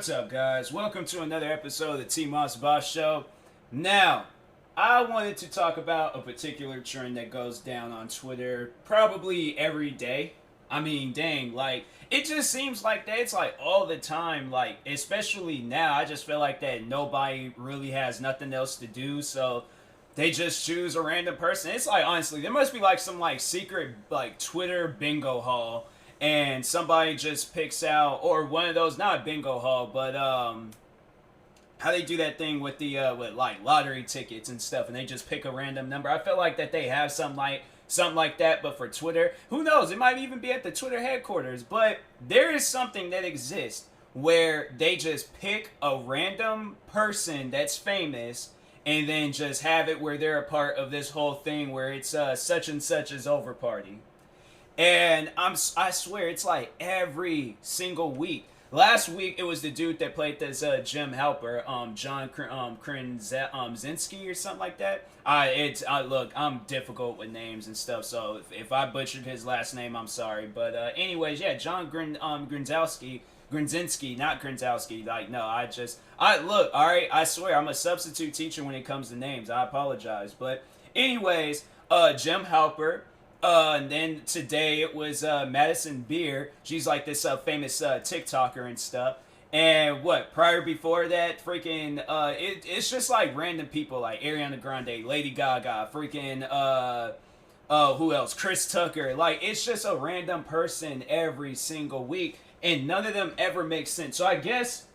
What's up, guys? Welcome to another episode of the TMossBoss show. Now, I wanted to talk about a particular trend that goes down on Twitter probably every day. I mean, dang, like, it just seems like that. It's like all the time, like, especially now, I just feel like that nobody really has nothing else to do, so they just choose a random person. It's like, honestly, there must be like some like secret like Twitter bingo hall, and somebody just picks out, or one of those, not a bingo hall, but how they do that thing with the with like lottery tickets and stuff, and they just pick a random number. I feel like that they have something like that, but for Twitter, who knows? It might even be at the Twitter headquarters. But there is something that exists where they just pick a random person that's famous, and then just have it where they're a part of this whole thing where it's such and such is over party. And I swear it's like every single week. Last week it was the dude that played this Jim Halper, John Krasinski or something like that. Look, I'm difficult with names and stuff, so if I butchered his last name, I'm sorry. But anyways, yeah, John Grinzinski, not Grinzowski. Like, no, I look, all right. I swear, I'm a substitute teacher when it comes to names. I apologize, but anyways, Jim Halper. And then today it was Madison Beer. She's like this famous TikToker and stuff. And what, prior before that, freaking, it's just like random people like Ariana Grande, Lady Gaga, freaking, who else? Chris Tucker. Like, it's just a random person every single week, and none of them ever make sense. So I guess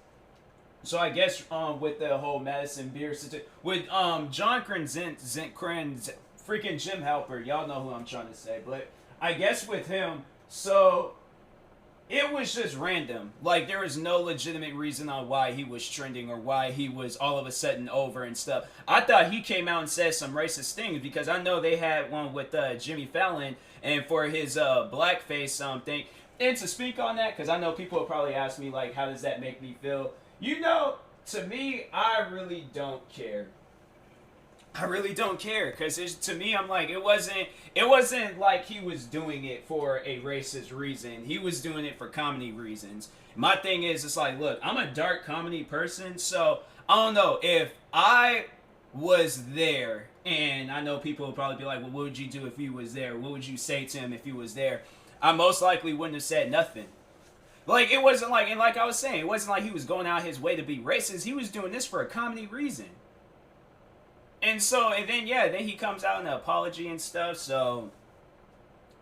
with the whole Madison Beer situation, with John freaking Jim Halper, y'all know who I'm trying to say, but I guess with him, so it was just random. Like, there was no legitimate reason on why he was trending or why he was all of a sudden over and stuff. I thought he came out and said some racist things, because I know they had one with Jimmy Fallon and for his blackface thing. And to speak on that, because I know people will probably ask me, like, how does that make me feel? You know, to me, I really don't care. I really don't care, because to me, I'm like, it wasn't like he was doing it for a racist reason. He was doing it for comedy reasons. My thing is, it's like, look, I'm a dark comedy person, so I don't know if I was there, and I know people will probably be like, well, what would you do if he was there? What would you say to him if he was there? I most likely wouldn't have said nothing. Like, it wasn't like, and like I was saying, it wasn't like he was going out his way to be racist. He was doing this for a comedy reason. And so, and then, yeah, then he comes out in an apology and stuff, so,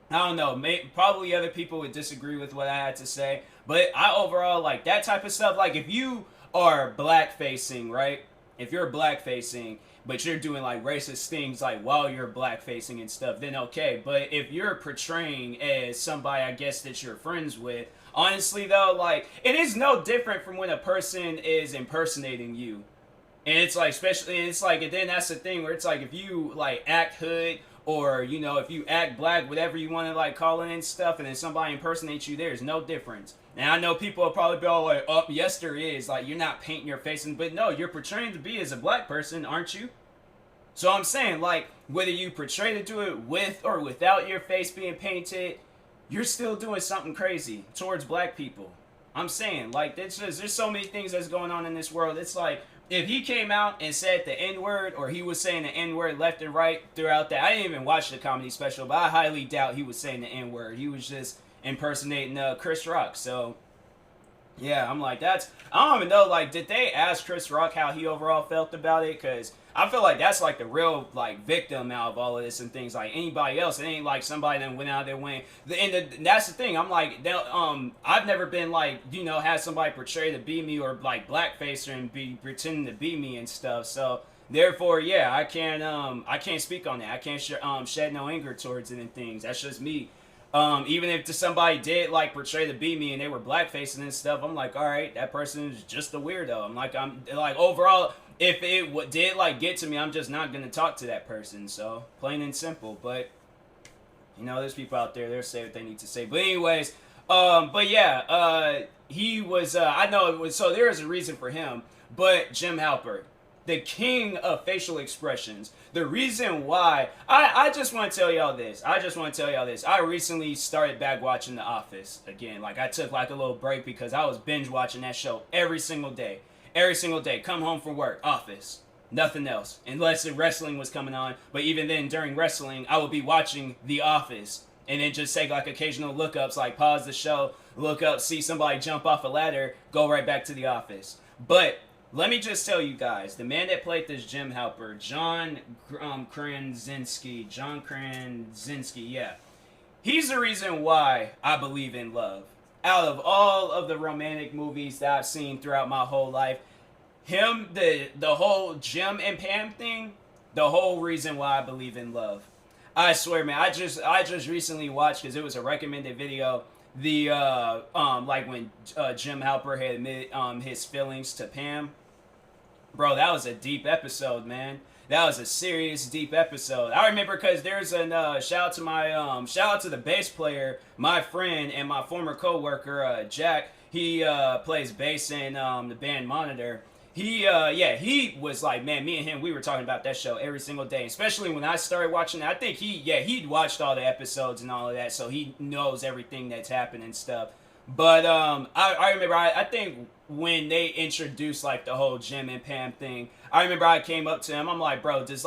I don't know, probably other people would disagree with what I had to say, but I overall, like, that type of stuff, like, if you are black-facing, right, if you're black-facing, but you're doing, like, racist things, like, while you're black-facing and stuff, then okay, but if you're portraying as somebody, I guess, that you're friends with, honestly, though, like, it is no different from when a person is impersonating you. And it's like, especially, and it's like, and then that's the thing where it's like, if you like act hood, or, you know, if you act black, whatever you want to like call it and stuff, and then somebody impersonates you, there's no difference. And I know people will probably be all like, oh, yes there is, like, you're not painting your face, but no, you're portraying to be as a black person, aren't you? So I'm saying, like, whether you portray to do it with or without your face being painted, you're still doing something crazy towards black people. I'm saying, like, there's so many things that's going on in this world. It's like, if he came out and said the N-word, or he was saying the N-word left and right throughout that, I didn't even watch the comedy special, but I highly doubt he was saying the N-word. He was just impersonating Chris Rock. So, yeah, I'm like, I don't even know, like, did they ask Chris Rock how he overall felt about it? Because I feel like that's, like, the real, like, victim out of all of this and things. Like, anybody else, it ain't like somebody that went out there way. And that's the thing, I'm like, I've never been, like, you know, had somebody portray to be me, or, like, blackface and be pretending to be me and stuff. So, therefore, yeah, I can't speak on that. I can't shed no anger towards it and things. That's just me. Even if somebody did like portray to be me and they were blackfacing and stuff, I'm like, all right, that person is just a weirdo. I'm like overall, if it did like get to me, I'm just not gonna talk to that person. So plain and simple. But you know, there's people out there, they'll say what they need to say. But anyways, but yeah, he was. I know it was. So there is a reason for him. But Jim Halper, the king of facial expressions. The reason why I just want to tell y'all this. I recently started back watching The Office again. Like I took like a little break because I was binge watching that show every single day. Every single day. Come home from work, Office. Nothing else. Unless the wrestling was coming on. But even then, during wrestling, I would be watching The Office. And then just take like occasional lookups, like pause the show, look up, see somebody jump off a ladder, go right back to The Office. But let me just tell you guys, the man that played this Jim Halper, John Krasinski, yeah. He's the reason why I believe in love. Out of all of the romantic movies that I've seen throughout my whole life, him, the whole Jim and Pam thing, the whole reason why I believe in love. I swear, man, I just recently watched, because it was a recommended video, the like when Jim Halper had admitted his feelings to Pam. Bro, that was a deep episode, man. That was a serious deep episode. I remember because there's a shout out to the bass player, my friend and my former coworker Jack. He plays bass in the band Monitor. He was like, man, me and him, we were talking about that show every single day, especially when I started watching it. I think he'd watched all the episodes and all of that, so he knows everything that's happened and stuff. But I remember, I think when they introduced like the whole Jim and Pam thing, I remember I came up to him, I'm like, bro, just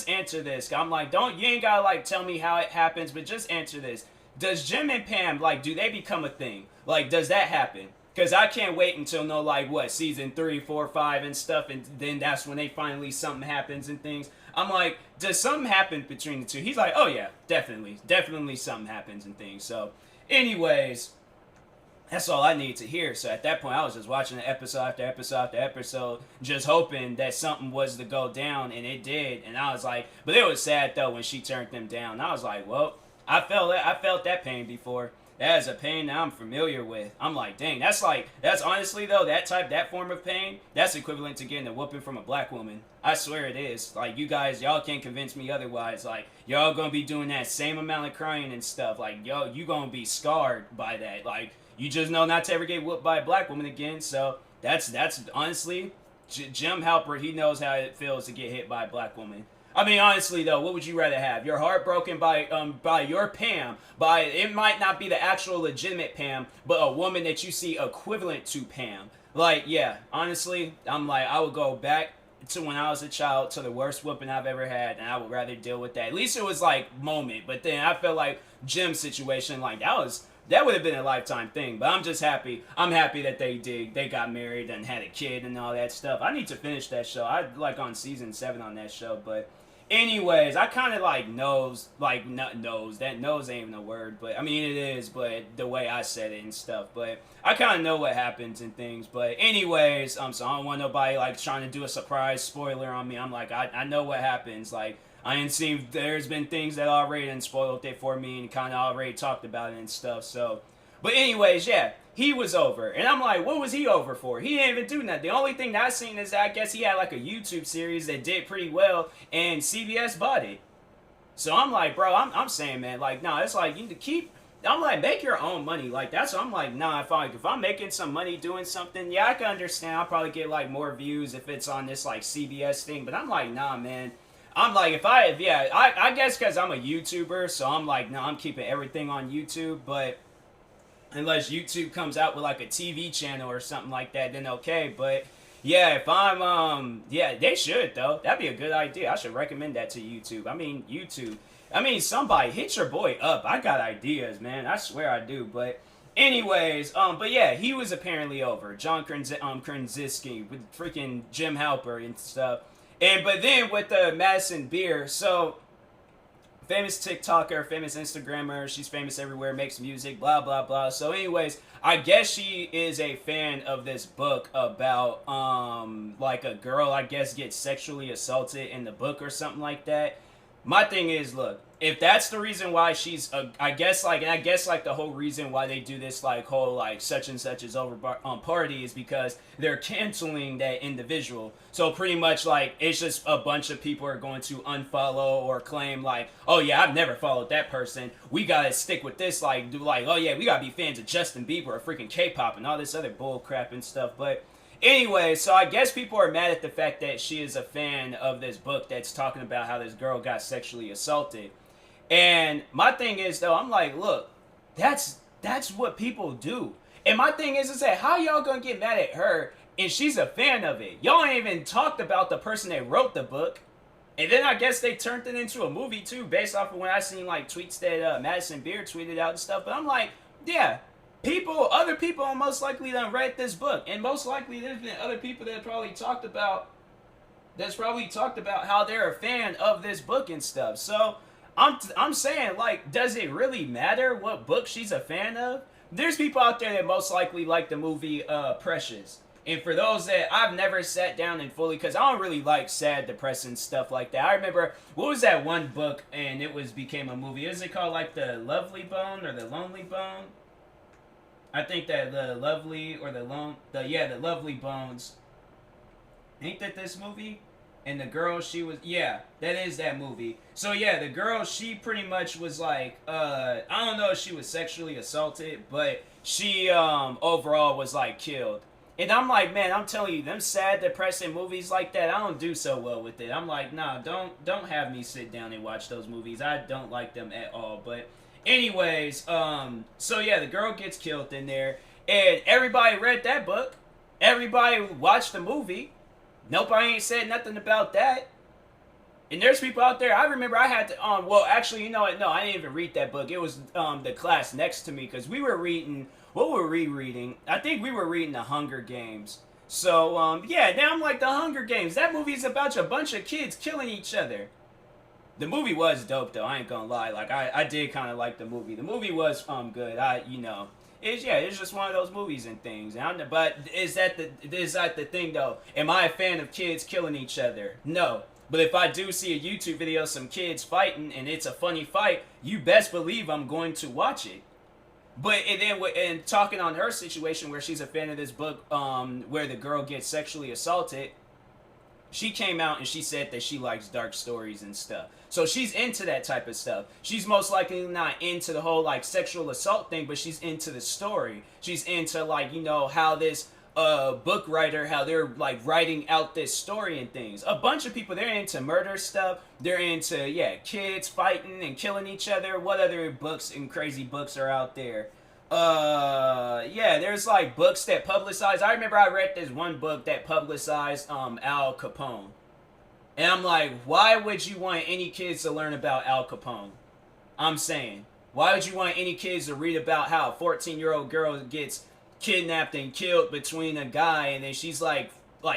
answer this. I'm like, you ain't gotta like tell me how it happens, but just answer this. Does Jim and Pam, like, do they become a thing? Like, does that happen? Because I can't wait until season 3, 4, 5 and stuff, and then that's when they finally something happens and things. I'm like, does something happen between the two? He's like, oh yeah, definitely something happens and things. So, anyways, that's all I need to hear. So at that point, I was just watching episode after episode after episode, just hoping that something was to go down, and it did. And I was like, but it was sad though when she turned them down. I was like, well, I felt that pain before. That is a pain that I'm familiar with. I'm like, dang, that's honestly though, that form of pain, that's equivalent to getting a whooping from a black woman. I swear it is. Like, you guys, y'all can't convince me otherwise. Like, y'all gonna be doing that same amount of crying and stuff. Like, you gonna be scarred by that. Like, you just know not to ever get whooped by a black woman again. So that's honestly, Jim Halpert, he knows how it feels to get hit by a black woman. I mean, honestly though, what would you rather have? Your heart broken by your Pam, it might not be the actual legitimate Pam, but a woman that you see equivalent to Pam. Like, yeah, honestly, I'm like, I would go back to when I was a child, to the worst whooping I've ever had, and I would rather deal with that. At least it was like moment, but then I felt like Jim's situation, like that would have been a lifetime thing. But I'm just happy. I'm happy that they got married and had a kid and all that stuff. I need to finish that show. I like on season 7 on that show, but anyways, I kind of like knows, that knows ain't even a word, but I mean it is, but the way I said it and stuff, but I kind of know what happens and things. But anyways, so I don't want nobody like trying to do a surprise spoiler on me. I'm like, I know what happens. Like, I ain't seen, there's been things that already done spoiled it for me and kind of already talked about it and stuff. So, but anyways, yeah, he was over. And I'm like, what was he over for? He didn't even do nothing. The only thing that I seen is that I guess he had like a YouTube series that did pretty well and CBS bought it. So I'm like, bro, I'm saying, man, like, nah, it's like, you need to keep, I'm like, make your own money. Like, that's what I'm like, nah, if I'm making some money doing something, yeah, I can understand. I'll probably get like more views if it's on this like CBS thing. But I'm like, nah, man. I'm like, I guess because I'm a YouTuber, so I'm like, no, I'm keeping everything on YouTube, but unless YouTube comes out with like a TV channel or something like that, then okay. But yeah, if I'm, yeah, they should though. That'd be a good idea. I should recommend that to YouTube. I mean, YouTube. I mean, somebody hit your boy up. I got ideas, man. I swear I do. But anyways, but yeah, he was apparently over. John Krasinski with freaking Jim Halpert and stuff. But then with the Madison Beer, so famous TikToker, famous Instagrammer, she's famous everywhere, makes music, blah, blah, blah. So anyways, I guess she is a fan of this book about, like a girl, I guess, gets sexually assaulted in the book or something like that. My thing is, look, if that's the reason why she's, I guess the whole reason why they do this, like, whole, like, such and such is over party is because they're canceling that individual. So pretty much, like, it's just a bunch of people are going to unfollow or claim, like, oh, yeah, I've never followed that person. We gotta stick with this, like, oh, yeah, we gotta be fans of Justin Bieber or freaking K-pop and all this other bull crap and stuff. But Anyway, so I guess people are mad at the fact that she is a fan of this book that's talking about how this girl got sexually assaulted. And my thing is though, I'm like, look, that's what people do. And my thing is that how y'all gonna get mad at her and she's a fan of it? Y'all ain't even talked about the person that wrote the book. And then I guess they turned it into a movie too, based off of when I seen like tweets that Madison Beer tweeted out and stuff. But I'm like, yeah, other people are most likely done read this book, and most likely there's been other people that probably talked about how they're a fan of this book and stuff. So I'm saying, like, does it really matter what book she's a fan of? There's people out there that most likely like the movie Precious. And for those that I've never sat down and fully, because I don't really like sad, depressing stuff like that. I remember, what was that one book, and it became a movie? Is it called like The Lovely Bone or The Lonely Bone? I think that The Lovely or The Lovely Bones. Ain't that this movie? And the girl, she was, yeah, that is that movie. So yeah, the girl, she pretty much was like, I don't know if she was sexually assaulted, but she overall was like killed. And I'm like, man, I'm telling you, them sad, depressing movies like that, I don't do so well with it. I'm like, nah, don't have me sit down and watch those movies. I don't like them at all. But anyways, so yeah, the girl gets killed in there, and everybody read that book. Everybody watched the movie. Nobody ain't said nothing about that. And there's people out there, I remember I had to, well, actually, you know what, no, I didn't even read that book. It was the class next to me, because we were reading, what were we reading? I think we were reading The Hunger Games. So, yeah, now I'm like, The Hunger Games, that movie's about a bunch of kids killing each other. The movie was dope, though, I ain't gonna lie. Like, I did kind of like the movie. The movie was, good, it's just one of those movies and things. But is that the thing, though? Am I a fan of kids killing each other? No. But if I do see a YouTube video of some kids fighting and it's a funny fight, you best believe I'm going to watch it. But and talking on her situation where she's a fan of this book, where the girl gets sexually assaulted, she came out and she said that she likes dark stories and stuff. So she's into that type of stuff. She's most likely not into the whole like sexual assault thing, but she's into the story. She's into like, how this book writer, how they're like writing out this story and things. A bunch of people, they're into murder stuff. They're into, kids fighting and killing each other. What other books and crazy books are out there? There's like books that publicize. I remember I read this one book that publicized Al Capone. And I'm like, why would you want any kids to learn about Al Capone? I'm saying, why would you want any kids to read about how a 14-year-old girl gets kidnapped and killed between a guy, and then she's like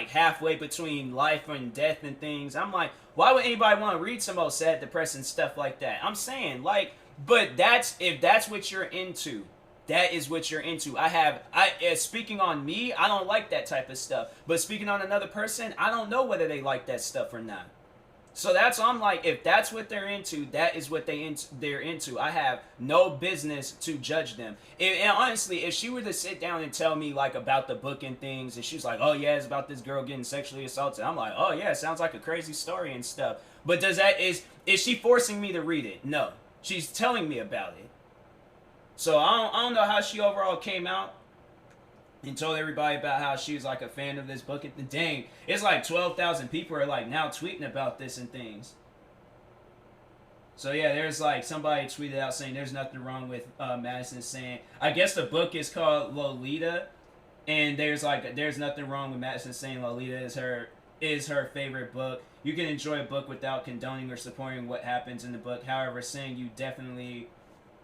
halfway between life and death and things? I'm like, why would anybody want to read some old sad, depressing stuff like that? I'm saying, like, but if that's what you're into, that is what you're into. Speaking on me, I don't like that type of stuff. But speaking on another person, I don't know whether they like that stuff or not. So that's why I'm like, if that's what they're into, that is what they're into. I have no business to judge them. And honestly, if she were to sit down and tell me like about the book and things, and she's like, oh yeah, it's about this girl getting sexually assaulted, I'm like, oh yeah, it sounds like a crazy story and stuff. But is she forcing me to read it? No. She's telling me about it. So I don't know how she overall came out and told everybody about how she was like a fan of this book. Dang, it's like 12,000 people are like now tweeting about this and things. So yeah, there's like somebody tweeted out saying there's nothing wrong with Madison saying, I guess the book is called Lolita, and there's nothing wrong with Madison saying Lolita is her favorite book. You can enjoy a book without condoning or supporting what happens in the book. However, saying you definitely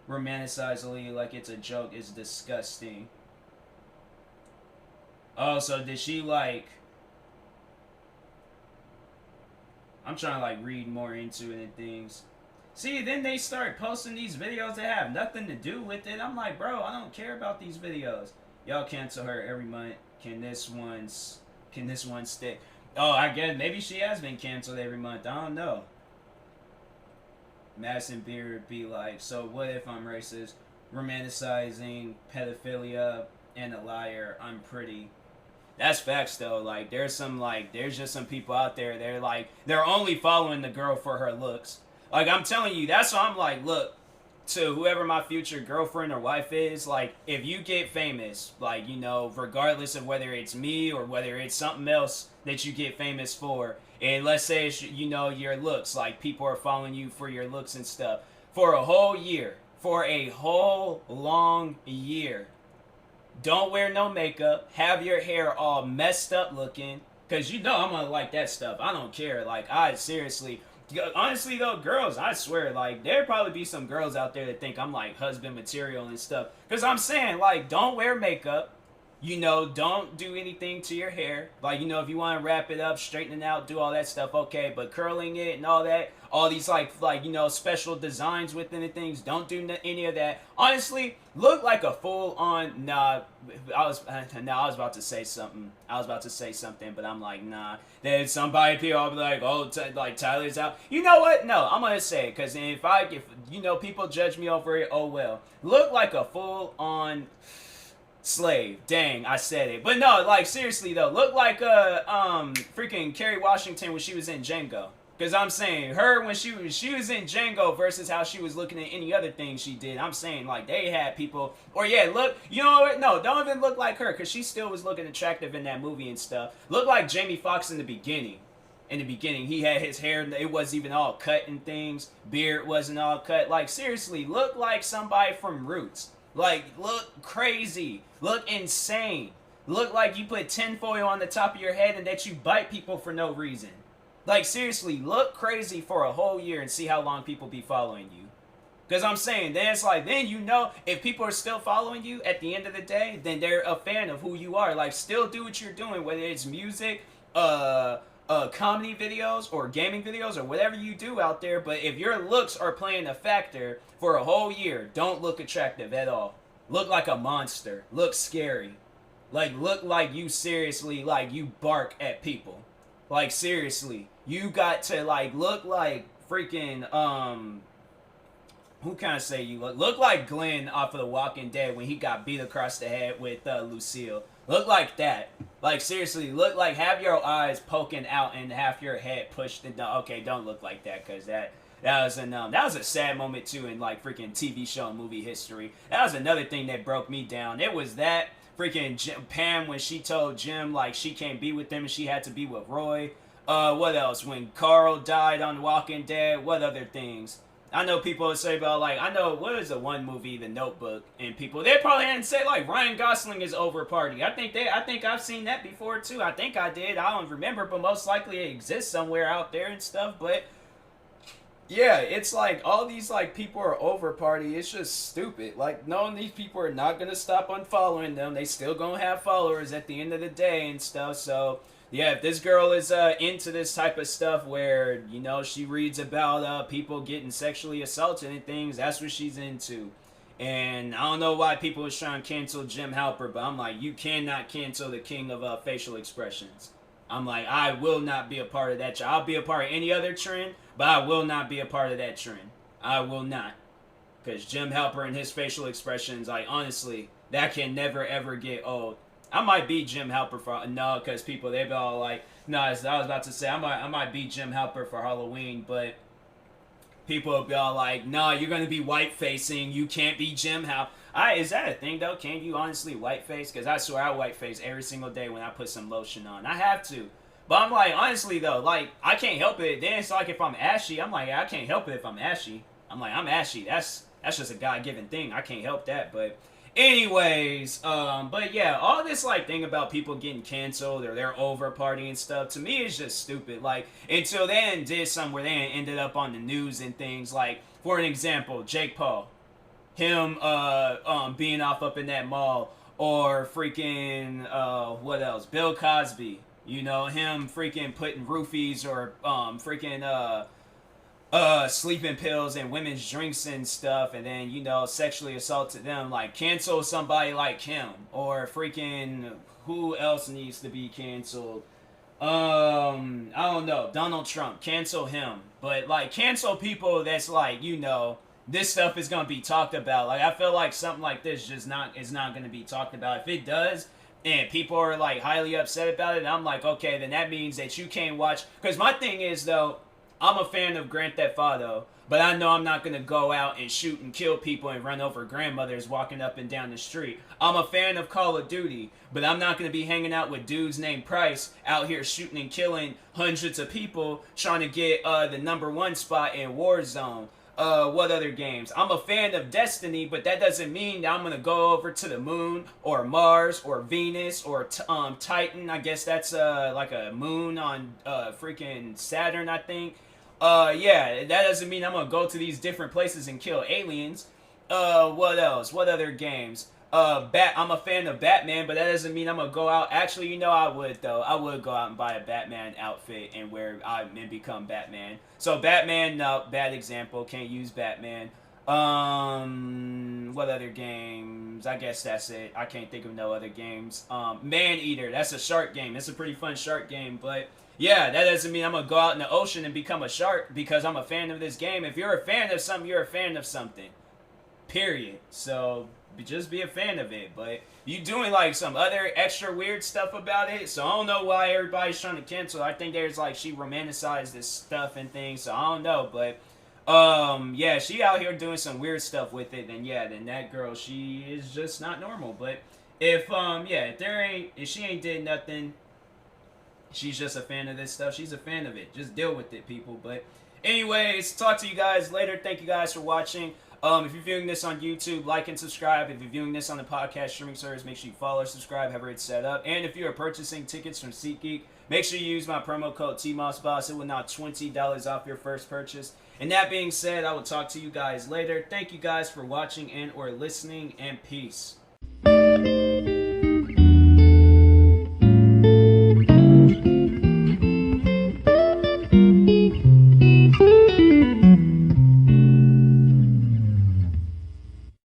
romanticize Lolita like it's a joke is disgusting. Oh, so did she like... I'm trying to like read more into it and things. See, then they start posting these videos that have nothing to do with it. I'm like, bro, I don't care about these videos. Y'all cancel her every month. Can this one stick? Oh, I guess maybe she has been canceled every month. I don't know. Madison Beer would be like, so what if I'm racist, romanticizing pedophilia, and a liar? I'm pretty. That's facts though. Like there's just some people out there, they're only following the girl for her looks. Like I'm telling you, that's why I'm like, look, to whoever my future girlfriend or wife is, like, if you get famous, like, you know, regardless of whether it's me or whether it's something else that you get famous for, and let's say it's, you know, your looks, like, people are following you for your looks and stuff, for a whole year, for a whole long year, don't wear no makeup, have your hair all messed up looking, because you know I'm gonna like that stuff. I don't care. Like, I seriously, honestly though, girls, I swear, like, there probably be some girls out there that think I'm like husband material and stuff. Because I'm saying, like, don't wear makeup. You know, don't do anything to your hair. Like, you know, if you want to wrap it up, straighten it out, do all that stuff, okay. But curling it and all that, all these, like you know, special designs within the things, don't do any of that. Honestly, look like a full-on, I was about to say something. But I'm like, nah. Then somebody, people will be like, oh, like, Tyler's out. You know what? No, I'm going to say it. Because if, you know, people judge me over it, oh, well. Look like a full-on slave. Dang, I said it. But no, like, seriously though, look like freaking Kerry Washington when she was in Django. Because I'm saying, her when she was in Django versus how she was looking at any other thing she did. I'm saying, like, they had people, or yeah, look, you know what, no, don't even look like her, because she still was looking attractive in that movie and stuff. Look like Jamie Foxx in the beginning. He had his hair, it wasn't even all cut and things. Beard wasn't all cut. Like, seriously, look like somebody from Roots. Like, look crazy. Look insane. Look like you put tinfoil on the top of your head and that you bite people for no reason. Like, seriously, look crazy for a whole year and see how long people be following you. Because I'm saying, then it's like, then you know, if people are still following you at the end of the day, then they're a fan of who you are. Like, still do what you're doing, whether it's music, comedy videos, or gaming videos, or whatever you do out there. But if your looks are playing a factor for a whole year, don't look attractive at all. Look like a monster. Look scary. Like, look like you seriously, like, you bark at people. Like, seriously. You got to, like, look like freaking, who can I say you look? Look like Glenn off of The Walking Dead when he got beat across the head with Lucille. Look like that. Like, seriously, look like, have your eyes poking out and have your head pushed in. Okay, don't look like that, because that was a sad moment too in, like, freaking TV show and movie history. That was another thing that broke me down. It was that freaking Pam when she told Jim, like, she can't be with them and she had to be with Roy. What else? When Carl died on Walking Dead. What other things? I know people would say about, like, I know, what is the one movie, The Notebook, and people, they probably hadn't said, like, Ryan Gosling is over party. I think I've seen that before, too. I think I did. I don't remember, but most likely it exists somewhere out there and stuff, but yeah, it's like, all these, like, people are over party. It's just stupid. Like, knowing these people are not going to stop unfollowing them. They still going to have followers at the end of the day and stuff, so yeah, if this girl is into this type of stuff where, you know, she reads about people getting sexually assaulted and things, that's what she's into. And I don't know why people are trying to cancel Jim Halper, but I'm like, you cannot cancel the king of facial expressions. I'm like, I will not be a part of that. I'll be a part of any other trend, but I will not be a part of that trend. I will not. Because Jim Halper and his facial expressions, like, honestly, that can never, ever get old. I might beat Jim Halper for no, because people, they be all like, no, I was about to say I might beat Jim Halper for Halloween, but people will be all like, no, you're gonna be white facing, you can't be Jim Halper. Is that a thing though? Can you honestly white face? Because I swear I white face every single day when I put some lotion on. I have to. But I'm like, honestly though, like, I can't help it. Then it's like if I'm ashy, I'm like, I can't help it if I'm ashy. I'm like, I'm ashy. That's just a God-given thing. I can't help that, but anyways, but yeah, all this, like, thing about people getting canceled or they're over partying stuff, to me is just stupid. Like, until they did something where they ended up on the news and things, like, for an example, Jake Paul, him being off up in that mall, or freaking what else, Bill Cosby, you know, him freaking putting roofies or freaking sleeping pills and women's drinks and stuff, and then, you know, sexually assaulted them. Like, cancel somebody like him, or freaking, who else needs to be canceled? I don't know, Donald Trump, cancel him. But, like, cancel people that's like, you know, this stuff is gonna be talked about. Like, I feel like something like this is not gonna be talked about. If it does, and people are, like, highly upset about it, I'm like, okay, then that means that you can't watch. Because my thing is, though, I'm a fan of Grand Theft Auto, but I know I'm not going to go out and shoot and kill people and run over grandmothers walking up and down the street. I'm a fan of Call of Duty, but I'm not going to be hanging out with dudes named Price out here shooting and killing hundreds of people trying to get the #1 spot in Warzone. What other games? I'm a fan of Destiny, but that doesn't mean that I'm going to go over to the moon or Mars or Venus or Titan. I guess that's like a moon on freaking Saturn, I think. Yeah, that doesn't mean I'm going to go to these different places and kill aliens. What else? What other games? I'm a fan of Batman, but that doesn't mean I'm gonna go out. Actually, you know, I would though. I would go out and buy a Batman outfit and and become Batman. So Batman, no, bad example. Can't use Batman. What other games? I guess that's it. I can't think of no other games. Man-Eater. That's a shark game. It's a pretty fun shark game, but yeah, that doesn't mean I'm gonna go out in the ocean and become a shark because I'm a fan of this game. If you're a fan of something, you're a fan of something. Period. So just be a fan of it, but you doing like some other extra weird stuff about it, so I don't know why everybody's trying to cancel. I think there's like she romanticized this stuff and things, so I don't know, but yeah, she out here doing some weird stuff with it, and yeah, then that girl, she is just not normal. But if yeah, if she ain't did nothing, she's just a fan of this stuff, she's a fan of it. Just deal with it, people. But anyways, talk to you guys later. Thank you guys for watching. If you're viewing this on YouTube, like and subscribe. If you're viewing this on the podcast streaming service, make sure you follow, subscribe, however it's set up. And if you are purchasing tickets from SeatGeek, make sure you use my promo code TMossBoss. It will knock $20 off your first purchase. And that being said, I will talk to you guys later. Thank you guys for watching and or listening, and peace.